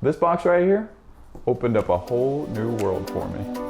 This box right here opened up a whole new world for me.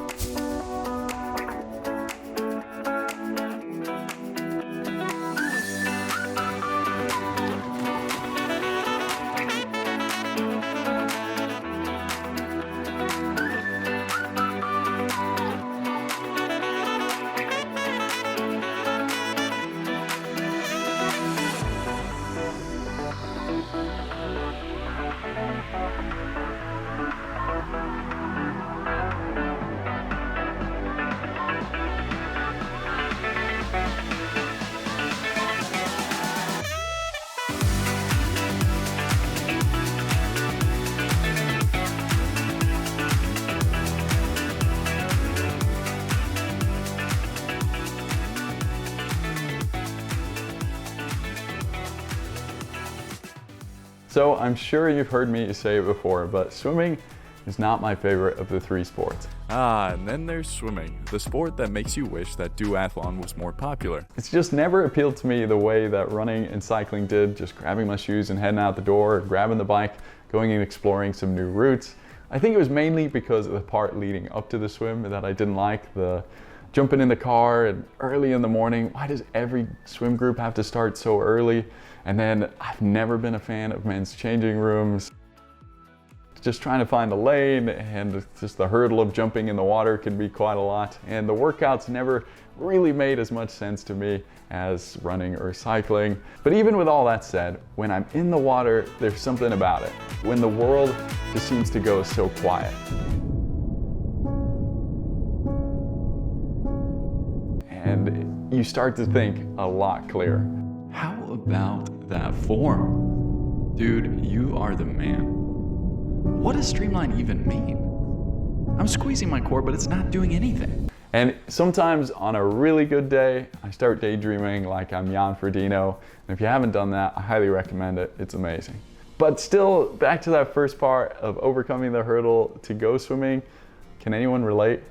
So I'm sure you've heard me say it before, but swimming is not my favorite of the three sports. And then there's swimming, the sport that makes you wish that duathlon was more popular. It's just never appealed to me the way that running and cycling did, just grabbing my shoes and heading out the door, grabbing the bike, going and exploring some new routes. I think it was mainly because of the part leading up to the swim that I didn't like, the jumping in the car and early in the morning. Why does every swim group have to start so early? And then I've never been a fan of men's changing rooms. Just trying to find a lane, and just the hurdle of jumping in the water can be quite a lot. And the workouts never really made as much sense to me as running or cycling. But even with all that said, when I'm in the water, there's something about it. When the world just seems to go so quiet. And you start to think a lot clearer. How about that form? Dude, you are the man. What does streamline even mean? I'm squeezing my core, but it's not doing anything. And sometimes on a really good day, I start daydreaming like I'm Jan Frodeno. And if you haven't done that, I highly recommend it. It's amazing. But still, back to that first part of overcoming the hurdle to go swimming. Can anyone relate?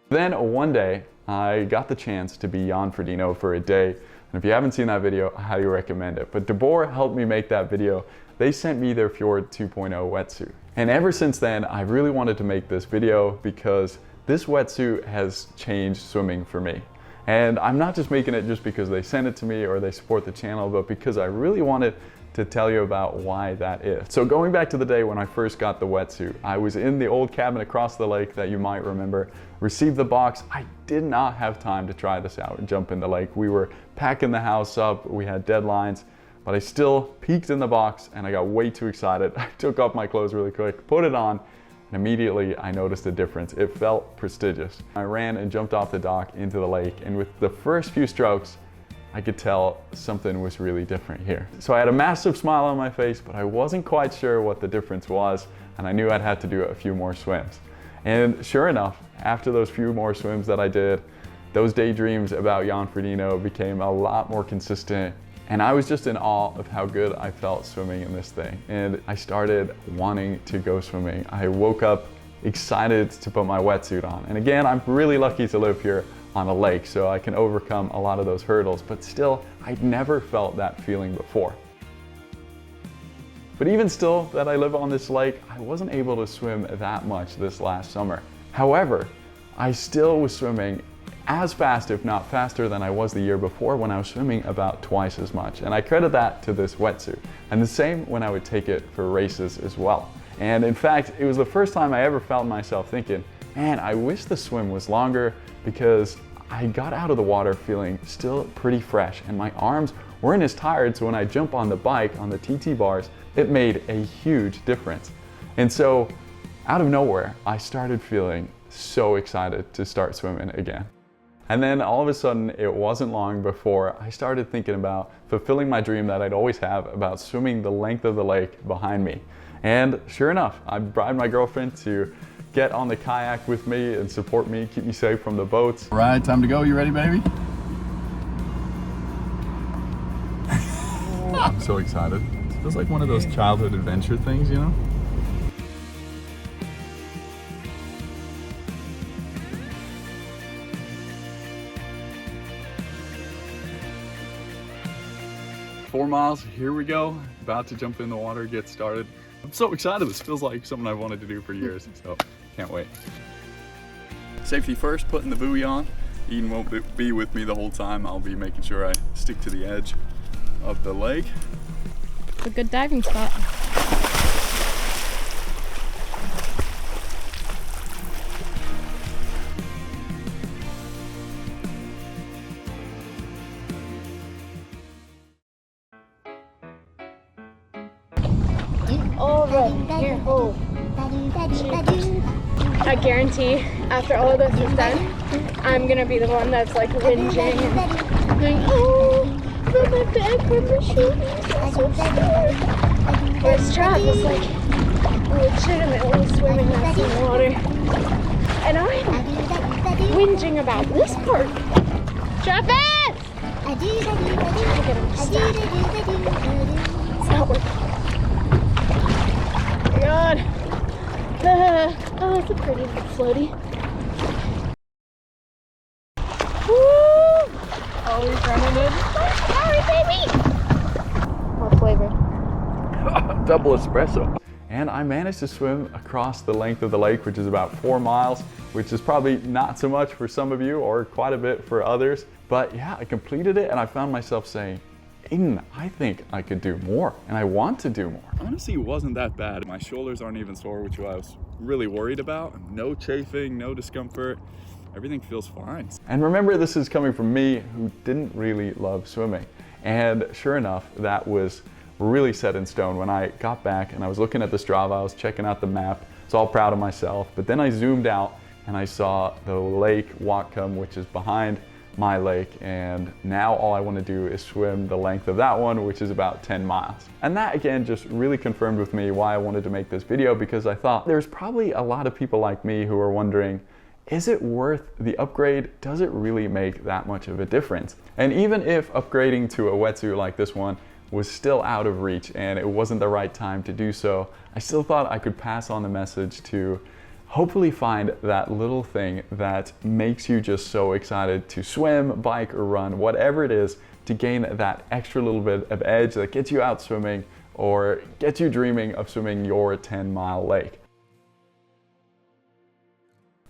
Then one day, I got the chance to be Jan Frodeno for a day. And if you haven't seen that video, I highly recommend it. But Deboer helped me make that video. They sent me their Fjord 2.0 wetsuit. And ever since then, I really wanted to make this video because this wetsuit has changed swimming for me. And I'm not just making it just because they sent it to me or they support the channel, but because I really wanted to tell you about why that is. So going back to the day when I first got the wetsuit, I was in the old cabin across the lake that you might remember, received the box. I did not have time to try this out and jump in the lake. We were packing the house up, we had deadlines, but I still peeked in the box and I got way too excited. I took off my clothes really quick, put it on, and immediately I noticed a difference. It felt prestigious. I ran and jumped off the dock into the lake, and with the first few strokes, I could tell something was really different here. So I had a massive smile on my face, but I wasn't quite sure what the difference was, and I knew I'd have to do a few more swims. And sure enough, after those few more swims that I did, those daydreams about Jan Frodeno became a lot more consistent, and I was just in awe of how good I felt swimming in this thing. And I started wanting to go swimming. I woke up excited to put my wetsuit on. And again, I'm really lucky to live here on a lake, so I can overcome a lot of those hurdles, but still, I'd never felt that feeling before. But even still that I live on this lake, I wasn't able to swim that much this last summer. However, I still was swimming as fast, if not faster, than I was the year before when I was swimming about twice as much. And I credit that to this wetsuit. And the same when I would take it for races as well. And in fact, it was the first time I ever felt myself thinking, man, I wish the swim was longer, because I got out of the water feeling still pretty fresh and my arms weren't as tired, so when I jump on the bike, on the TT bars, it made a huge difference. And so, out of nowhere, I started feeling so excited to start swimming again. And then all of a sudden, it wasn't long before I started thinking about fulfilling my dream that I'd always have about swimming the length of the lake behind me. And sure enough, I bribed my girlfriend to get on the kayak with me and support me, keep me safe from the boats. All right, time to go. You ready, baby? I'm so excited. It feels like one of those childhood adventure things, you know? "4 miles, here we go. About to jump in the water, get started. I'm so excited. This feels like something I've wanted to do for years, so can't wait. Safety first, putting the buoy on. Eden won't be with me the whole time. I'll be making sure I stick to the edge of the lake. It's a good diving spot. Oh, right here. Oh. I guarantee after all of this is done, I'm gonna be the one that's like whinging and going, oh, but my back hurts, my shoulders, I'm so scared. Whereas Trav is like legitimately swimming laps in the water. And I'm whinging about this part. Travis! I'm trying to get him to stop. It's not working. Oh my God. Oh, it's a pretty little floaty. Woo! Oh, he's running in. Sorry, baby! What flavor? Double espresso. And I managed to swim across the length of the lake, which is about 4 miles, which is probably not so much for some of you or quite a bit for others. But yeah, I completed it and I found myself saying, Aiden, I think I could do more and I want to do more. Honestly, it wasn't that bad. My shoulders aren't even sore, which I was really worried about. No chafing, no discomfort. Everything feels fine. And remember, this is coming from me who didn't really love swimming. And sure enough, that was really set in stone. When I got back and I was looking at the Strava, I was checking out the map. I was all proud of myself. But then I zoomed out and I saw the lake Whatcom, which is behind my lake, and now all I want to do is swim the length of that one, which is about 10 miles. And that again just really confirmed with me why I wanted to make this video, because I thought there's probably a lot of people like me who are wondering, is it worth the upgrade? Does it really make that much of a difference? And even if upgrading to a wetsuit like this one was still out of reach and it wasn't the right time to do so, I still thought I could pass on the message to hopefully find that little thing that makes you just so excited to swim, bike, or run, whatever it is, to gain that extra little bit of edge that gets you out swimming or gets you dreaming of swimming your 10-mile lake.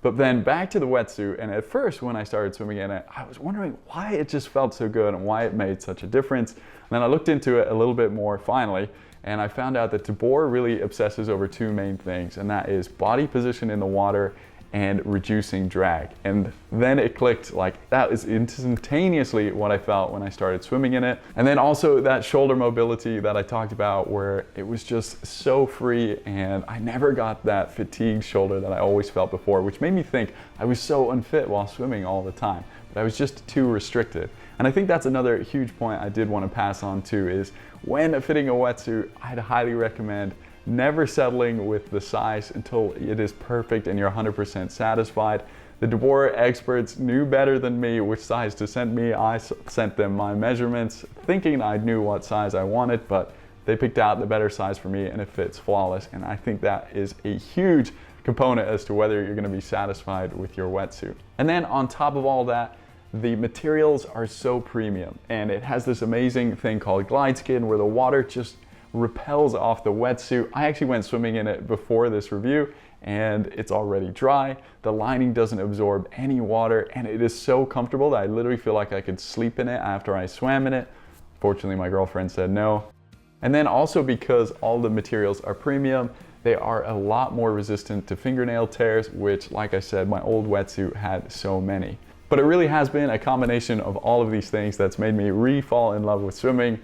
But then back to the wetsuit, and at first when I started swimming in it, I was wondering why it just felt so good and why it made such a difference. And then I looked into it a little bit more finally, and I found out that Deboer really obsesses over 2 main things, and that is body position in the water and reducing drag. And then it clicked, like that is instantaneously what I felt when I started swimming in it. And then also that shoulder mobility that I talked about, where it was just so free and I never got that fatigued shoulder that I always felt before, which made me think I was so unfit while swimming all the time, but I was just too restricted. And I think that's another huge point I did want to pass on too, is when fitting a wetsuit, I'd highly recommend never settling with the size until it is perfect and you're 100% satisfied. The Deboer experts knew better than me which size to send me. I sent them my measurements thinking I knew what size I wanted, but they picked out the better size for me and it fits flawless. And I think that is a huge component as to whether you're going to be satisfied with your wetsuit. And then on top of all that, the materials are so premium, and it has this amazing thing called glide skin where the water just repels off the wetsuit. I actually went swimming in it before this review and it's already dry. The lining doesn't absorb any water and it is so comfortable that I literally feel like I could sleep in it after I swam in it. Fortunately, my girlfriend said no. And then also because all the materials are premium, they are a lot more resistant to fingernail tears, which, like I said, my old wetsuit had so many. But it really has been a combination of all of these things that's made me re-fall in love with swimming,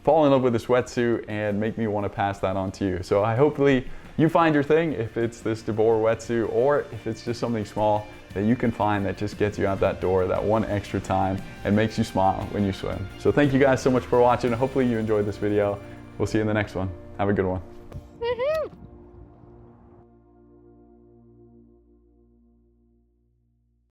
fall in love with this wetsuit, and make me want to pass that on to you. So hopefully you find your thing, if it's this Deboer wetsuit or if it's just something small that you can find that just gets you out that door that one extra time and makes you smile when you swim. So thank you guys so much for watching. Hopefully you enjoyed this video. We'll see you in the next one. Have a good one.